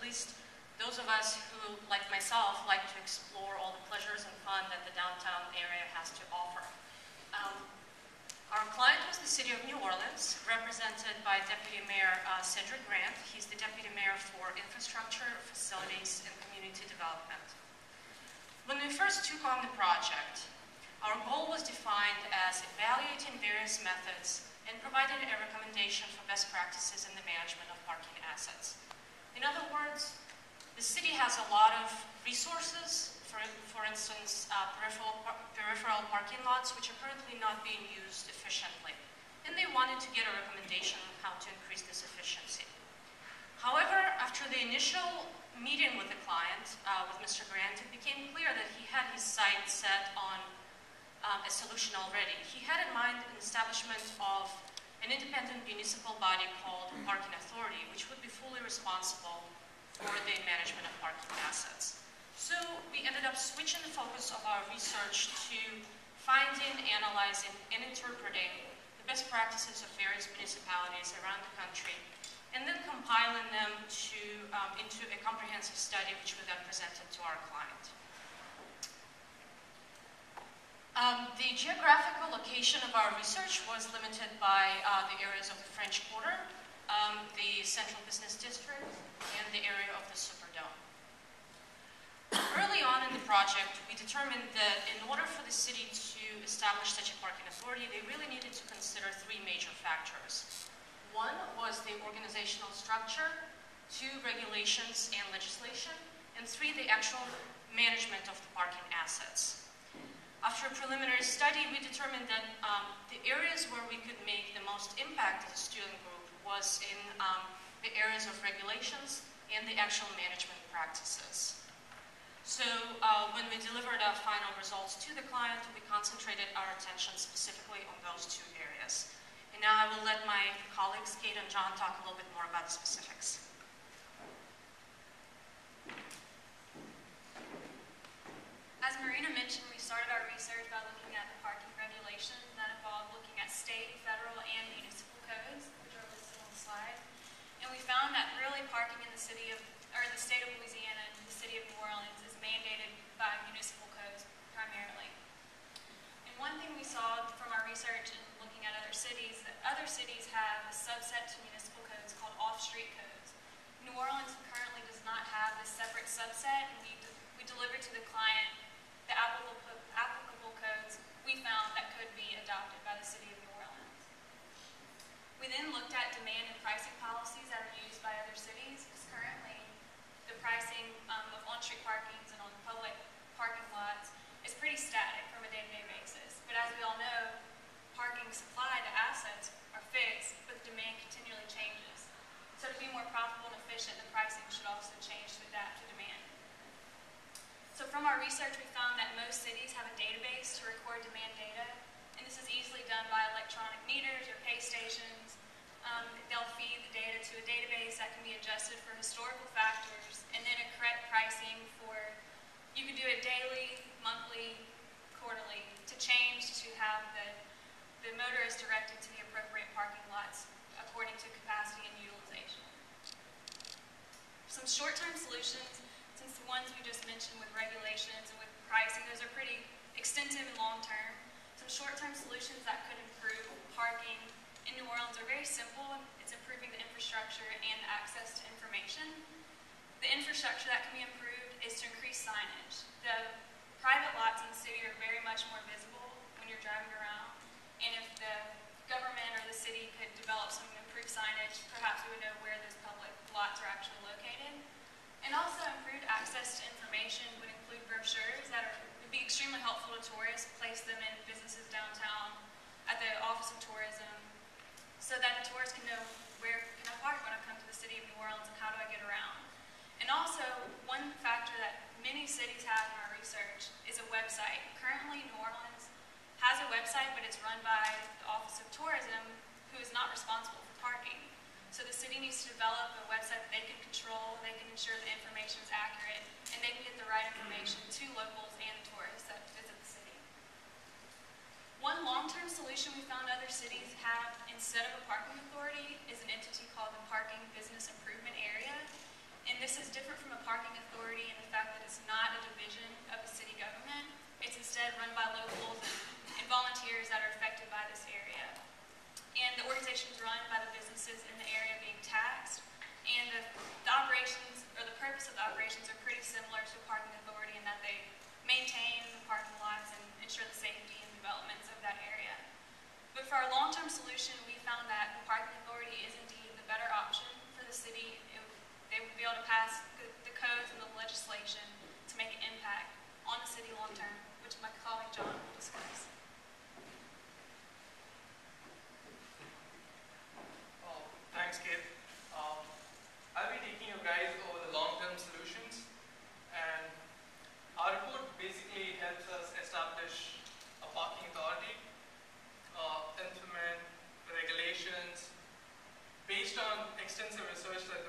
least those of us who, like myself, like to explore all the pleasures and fun that the downtown area has to offer. Our client was the City of New Orleans, represented by Deputy Mayor Cedric Grant. He's the Deputy Mayor for Infrastructure, Facilities, and Community Development. When we first took on the project, our goal was defined as evaluating various methods and providing a recommendation for best practices in the management of parking assets. In other words, the city has a lot of resources, for instance, peripheral parking lots, which are currently not being used efficiently. And they wanted to get a recommendation on how to increase this efficiency. However, after the initial meeting with the client, with Mr. Grant, it became clear that he had his sights set on a solution already. He had in mind an establishment of an independent municipal body called Parking Authority, which would be fully responsible for the management of parking assets. So we ended up switching the focus of our research to finding, analyzing, and interpreting the best practices of various municipalities around the country, and then compiling them into a comprehensive study which we then presented to our client. The geographical location of our research was limited by the areas of the French Quarter, the Central Business District, and the area of the Superdome. Early on in the project, we determined that in order for the city to establish such a parking authority, they really needed to consider three major factors. One was the organizational structure, two, regulations and legislation, and three, the actual management of the parking assets. After a preliminary study, we determined that the areas where we could make the most impact as a student group was in the areas of regulations and the actual management practices. So when we delivered our final results to the client, we concentrated our attention specifically on those two areas. And now I will let my colleagues, Kate and John, talk a little bit more about the specifics. As Marina mentioned, we started our research by looking at the parking regulations that involved looking at state, federal, and municipal codes, which are listed on the slide. And we found that really parking in the state of Louisiana and the city of New Orleans is mandated by municipal codes primarily. And one thing we saw from our research and looking at other cities, that other cities have a subset to municipal codes called off-street codes. New Orleans currently does not have this separate subset, and we delivered to the client the applicable codes we found that could be adopted by the city of New Orleans. We then looked at demand and pricing policies that are used by other cities, because currently the pricing of on-street parkings and on public parking lots is pretty static from a day-to-day basis. But as we all know, parking supply to assets are fixed, but the demand continually changes. So to be more profitable and efficient, the pricing should also change to adapt to demand. So from our research, we found that most cities have a database to record demand data, and this is easily done by electronic meters or pay stations. They'll feed the data to a database that can be adjusted for historical factors, and then a correct pricing for, you could do it daily, monthly, quarterly, to change to have the motorist directed to the appropriate parking lots according to capacity and utilization. Some short-term solutions, since the ones we just mentioned with regulations and with pricing, those are pretty extensive and long-term. Some short-term solutions that could improve parking in New Orleans are very simple. It's improving the infrastructure and access to information. The infrastructure that can be improved is to increase signage. The private lots in the city are very much more visible when you're driving around, and if the government or the city could develop some improved signage, perhaps we would know where those public lots are actually located. And also improved access to information would include brochures that would be extremely helpful to tourists, place them in businesses downtown, at the Office of Tourism, so that the tourists can know where can I park when I come to the city of New Orleans and how do I get around. And also, one factor that many cities have in our research is a website. Currently, New Orleans has a website, but it's run by the Office of Tourism, who is not responsible for parking. So the city needs to develop a website that they can control, they can ensure the information is accurate, and they can get the right information to locals and tourists that visit the city. One long-term solution we found other cities have instead of a parking authority is an entity called the Parking Business Improvement Area. And this this is different from a parking authority in the fact that it's not a division of the city government. It's instead run by locals and volunteers that are affected by this area. And the organization is run by the businesses in the area being taxed. And the operations, or the purpose of the operations, are pretty similar to a parking authority in that they maintain the parking lots and ensure the safety and developments of that area. But for our long-term solution, we found that the parking authority is indeed the better option for the city. They would be able to pass the codes and the legislation to make an impact on the city long-term, which my colleague John will discuss. Thanks, Kate. I'll be taking you guys over the long-term solutions, and our report basically helps us establish a parking authority, implement regulations based on extensive research that